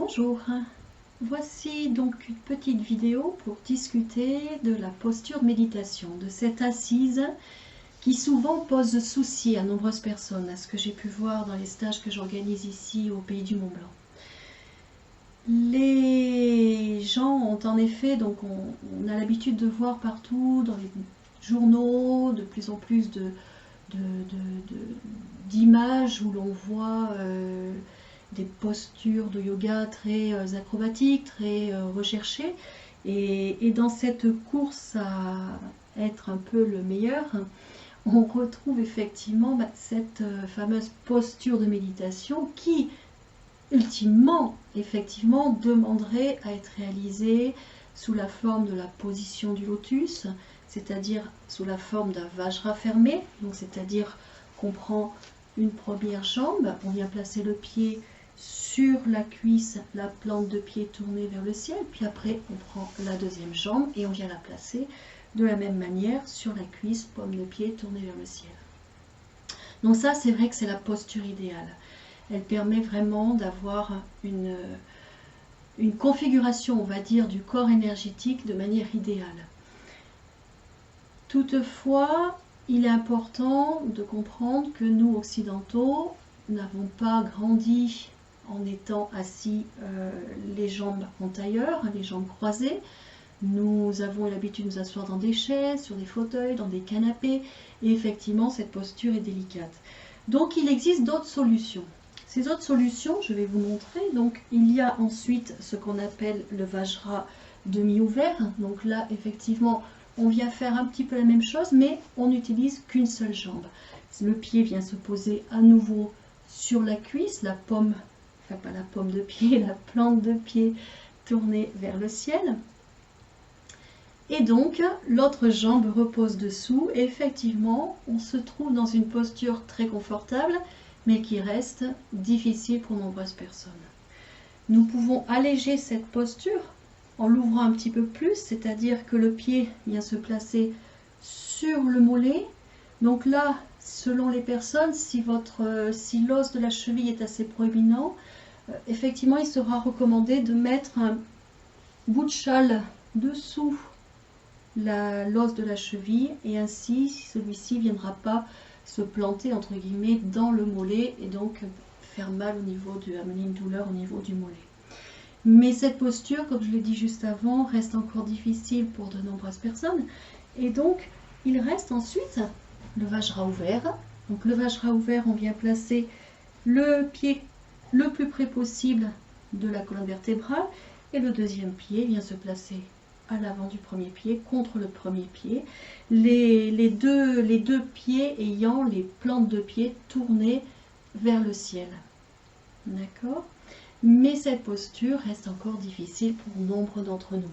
Bonjour, voici donc une petite vidéo pour discuter de la posture de méditation, de cette assise qui souvent pose souci à nombreuses personnes, à ce que j'ai pu voir dans les stages que j'organise ici au Pays du Mont-Blanc. Les gens ont en effet, donc on a l'habitude de voir partout dans les journaux de plus en plus d'images où l'on voit des postures de yoga très acrobatiques, très recherchées. Et dans cette course à être un peu le meilleur, on retrouve effectivement cette fameuse posture de méditation qui, ultimement, effectivement, demanderait à être réalisée sous la forme de la position du lotus, c'est-à-dire sous la forme d'un vajra fermé, donc c'est-à-dire qu'on prend une première jambe, on vient placer le pied sur la cuisse, la plante de pied tournée vers le ciel, puis après on prend la deuxième jambe et on vient la placer de la même manière sur la cuisse, paume de pied tournée vers le ciel. Donc ça, c'est vrai que c'est la posture idéale. Elle permet vraiment d'avoir une configuration, on va dire, du corps énergétique de manière idéale. Toutefois, il est important de comprendre que nous, occidentaux, n'avons pas grandi en étant assis les jambes en tailleur, les jambes croisées. Nous avons l'habitude de nous asseoir dans des chaises, sur des fauteuils, dans des canapés, et effectivement, cette posture est délicate. Donc, il existe d'autres solutions. Ces autres solutions, je vais vous montrer. Donc, il y a ensuite ce qu'on appelle le vajra demi-ouvert. Donc là, effectivement, on vient faire un petit peu la même chose, mais on n'utilise qu'une seule jambe. Le pied vient se poser à nouveau sur la cuisse, la paume, enfin pas la paume de pied, la plante de pied tournée vers le ciel. Et donc, l'autre jambe repose dessous. Et effectivement, on se trouve dans une posture très confortable, mais qui reste difficile pour nombreuses personnes. Nous pouvons alléger cette posture en l'ouvrant un petit peu plus, c'est-à-dire que le pied vient se placer sur le mollet. Donc là, selon les personnes, si l'os de la cheville est assez proéminent, effectivement, il sera recommandé de mettre un bout de châle dessous l'os de la cheville, et ainsi celui-ci ne viendra pas se planter entre guillemets dans le mollet et donc faire mal amener une douleur au niveau du mollet. Mais cette posture, comme je l'ai dit juste avant, reste encore difficile pour de nombreuses personnes, et donc il reste ensuite le vajra ouvert. Donc le vajra ouvert, on vient placer le pied le plus près possible de la colonne vertébrale, et le deuxième pied vient se placer à l'avant du premier pied, contre le premier pied, les deux pieds ayant les plantes de pied tournées vers le ciel. D'accord ? Mais cette posture reste encore difficile pour nombre d'entre nous.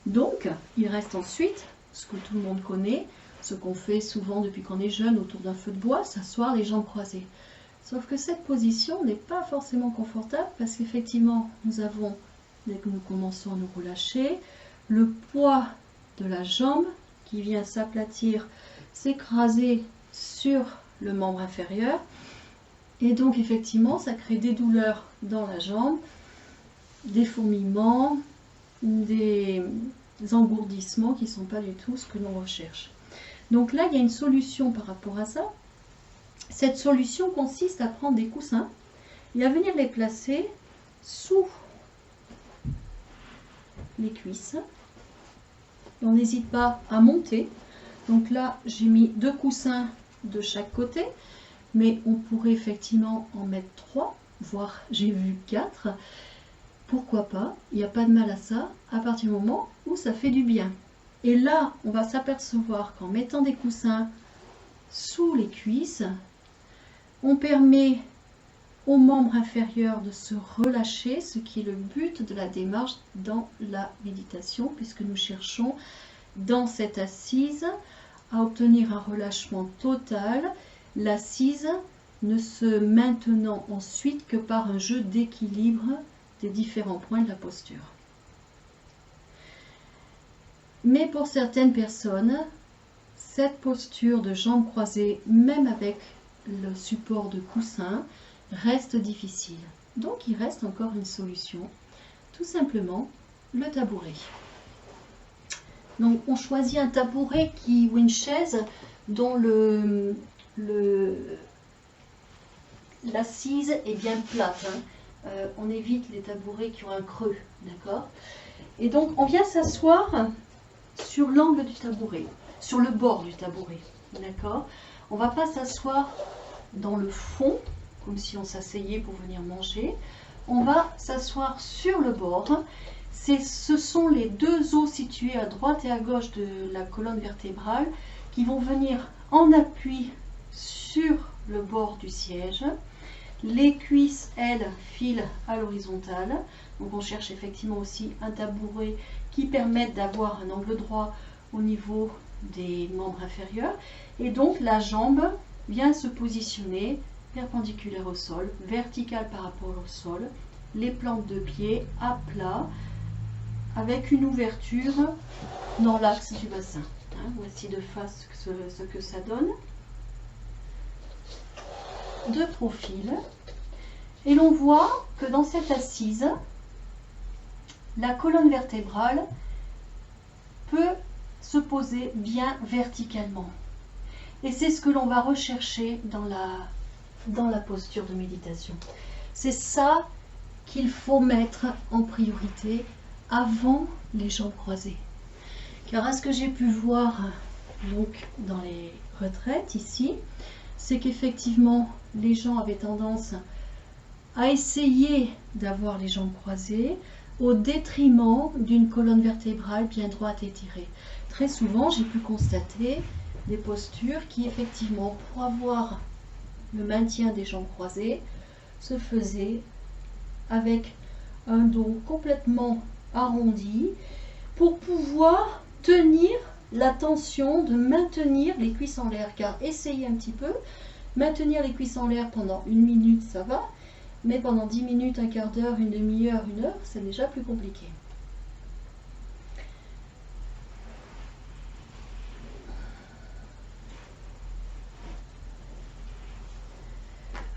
Donc, il reste ensuite ce que tout le monde connaît, ce qu'on fait souvent depuis qu'on est jeune autour d'un feu de bois, s'asseoir les jambes croisées. Sauf que cette position n'est pas forcément confortable parce qu'effectivement, nous avons, dès que nous commençons à nous relâcher, le poids de la jambe qui vient s'aplatir, s'écraser sur le membre inférieur. Et donc, effectivement, ça crée des douleurs dans la jambe, des fourmillements, des engourdissements qui ne sont pas du tout ce que l'on recherche. Donc là, il y a une solution par rapport à ça. Cette solution consiste à prendre des coussins et à venir les placer sous les cuisses. Et on n'hésite pas à monter. Donc là, j'ai mis 2 coussins de chaque côté, mais on pourrait effectivement en mettre 3, voire j'ai vu 4. Pourquoi pas? Il n'y a pas de mal à ça, à partir du moment où ça fait du bien. Et là, on va s'apercevoir qu'en mettant des coussins sous les cuisses, on permet aux membres inférieurs de se relâcher, ce qui est le but de la démarche dans la méditation, puisque nous cherchons dans cette assise à obtenir un relâchement total, l'assise ne se maintenant ensuite que par un jeu d'équilibre des différents points de la posture. Mais pour certaines personnes, cette posture de jambes croisées, même avec le support de coussin, reste difficile. Donc il reste encore une solution, tout simplement le tabouret. Donc on choisit un tabouret ou une chaise dont l'assise est bien plate. On évite les tabourets qui ont un creux, d'accord? Et donc on vient s'asseoir sur l'angle du tabouret, sur le bord du tabouret, d'accord? On ne va pas s'asseoir dans le fond, comme si on s'asseyait pour venir manger. On va s'asseoir sur le bord. Ce sont les deux os situés à droite et à gauche de la colonne vertébrale qui vont venir en appui sur le bord du siège. Les cuisses, elles, filent à l'horizontale. Donc on cherche effectivement aussi un tabouret qui permette d'avoir un angle droit au niveau des membres inférieurs. Et donc la jambe vient se positionner perpendiculaire au sol, verticale par rapport au sol, les plantes de pied à plat, avec une ouverture dans l'axe du bassin. Voici de face ce que ça donne. De profil. Et l'on voit que dans cette assise, la colonne vertébrale peut se poser bien verticalement. Et c'est ce que l'on va rechercher dans la posture de méditation. C'est ça qu'il faut mettre en priorité avant les jambes croisées. Car à ce que j'ai pu voir donc dans les retraites ici, c'est qu'effectivement les gens avaient tendance à essayer d'avoir les jambes croisées au détriment d'une colonne vertébrale bien droite et étirée. Très souvent, j'ai pu constater des postures qui effectivement, pour avoir le maintien des jambes croisées, se faisaient avec un dos complètement arrondi pour pouvoir tenir la tension de maintenir les cuisses en l'air. Car essayez un petit peu, maintenir les cuisses en l'air pendant 1 minute, ça va, mais pendant 10 minutes, un quart d'heure, une demi-heure, 1 heure, c'est déjà plus compliqué.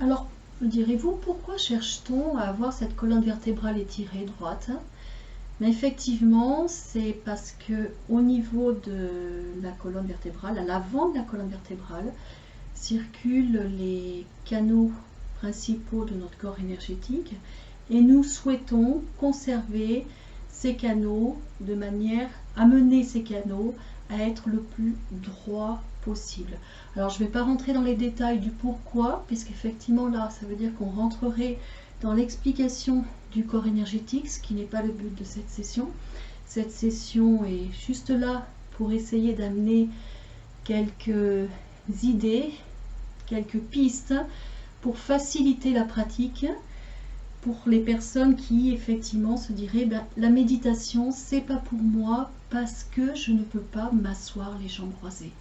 Alors, me direz-vous, pourquoi cherche-t-on à avoir cette colonne vertébrale étirée droite? Mais effectivement, c'est parce que au niveau de la colonne vertébrale, à l'avant de la colonne vertébrale, circulent les canaux principaux de notre corps énergétique et nous souhaitons conserver ces canaux de manière à mener ces canaux à être le plus droit possible. Alors je ne vais pas rentrer dans les détails du pourquoi, puisqu'effectivement là ça veut dire qu'on rentrerait dans l'explication du corps énergétique, ce qui n'est pas le but de cette session. Cette session est juste là pour essayer d'amener quelques idées, quelques pistes pour faciliter la pratique pour les personnes qui effectivement se diraient la méditation c'est pas pour moi parce que je ne peux pas m'asseoir les jambes croisées.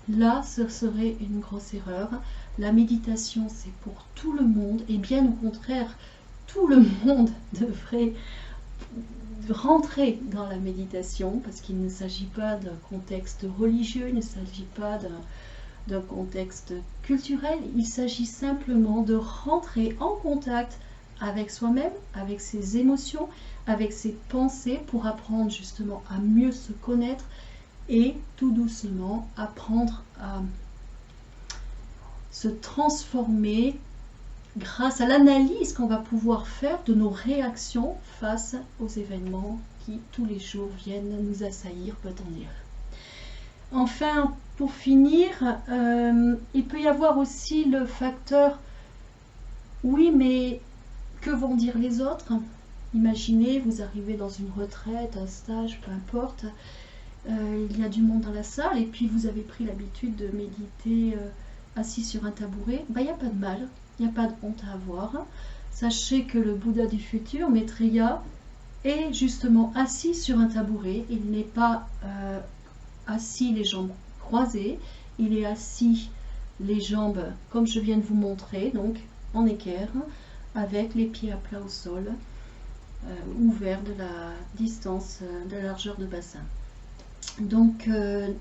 Là ce serait une grosse erreur. La méditation c'est pour tout le monde et bien au contraire tout le monde devrait rentrer dans la méditation parce qu'il ne s'agit pas d'un contexte religieux, il ne s'agit pas d'un contexte culturel, il s'agit simplement de rentrer en contact avec soi-même, avec ses émotions, avec ses pensées pour apprendre justement à mieux se connaître et tout doucement apprendre à se transformer grâce à l'analyse qu'on va pouvoir faire de nos réactions face aux événements qui tous les jours viennent nous assaillir, peut-on dire. Enfin, pour finir, il peut y avoir aussi le facteur oui, mais que vont dire les autres? Imaginez, vous arrivez dans une retraite, un stage, peu importe, il y a du monde dans la salle et puis vous avez pris l'habitude de méditer assis sur un tabouret. Il n'y a pas de mal, il n'y a pas de honte à avoir. Sachez que le Bouddha du futur, Maitreya, est justement assis sur un tabouret. Il n'est pas assis les jambes croisées, il est assis les jambes comme je viens de vous montrer, donc en équerre, avec les pieds à plat au sol, ouverts de la distance, de la largeur de bassin. Donc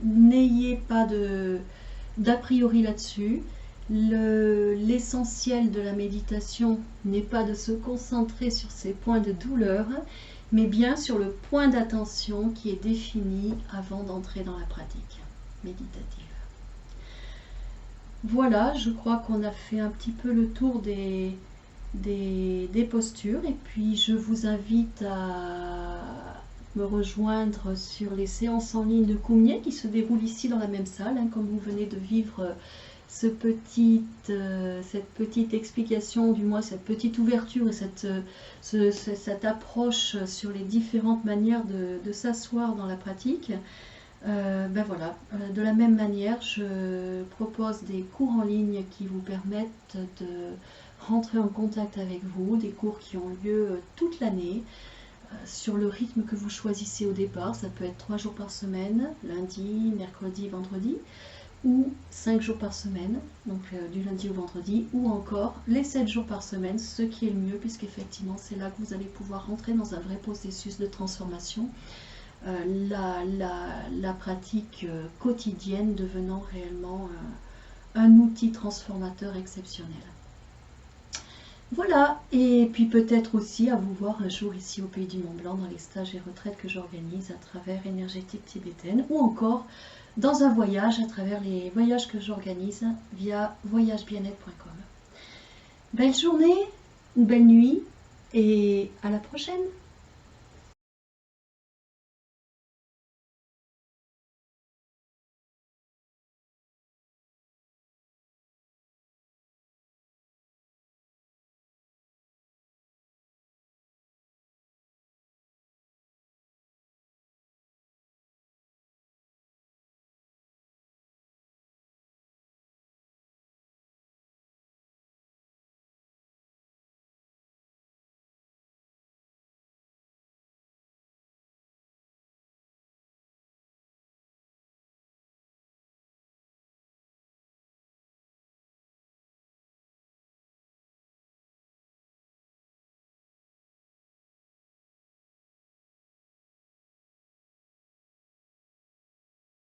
n'ayez pas d'a priori là-dessus, L'essentiel de la méditation n'est pas de se concentrer sur ces points de douleur, mais bien sur le point d'attention qui est défini avant d'entrer dans la pratique méditative. Voilà, je crois qu'on a fait un petit peu le tour des postures, et puis je vous invite à me rejoindre sur les séances en ligne de Kumye qui se déroulent ici dans la même salle, hein, comme vous venez de vivre cette petite explication, du moins cette petite ouverture et cette approche sur les différentes manières de s'asseoir dans la pratique. Ben voilà, de la même manière, je propose des cours en ligne qui vous permettent de rentrer en contact avec vous, des cours qui ont lieu toute l'année, sur le rythme que vous choisissez au départ. Ça peut être 3 jours par semaine, lundi, mercredi, vendredi, ou 5 jours par semaine, donc du lundi au vendredi, ou encore les 7 jours par semaine, ce qui est le mieux, puisqu'effectivement c'est là que vous allez pouvoir rentrer dans un vrai processus de transformation, la pratique quotidienne devenant réellement un outil transformateur exceptionnel. Voilà, et puis peut-être aussi à vous voir un jour ici au Pays du Mont Blanc dans les stages et retraites que j'organise à travers Énergétique Tibétaine, ou encore dans un voyage à travers les voyages que j'organise via voyagebienetre.com. Belle journée, une belle nuit, et à la prochaine!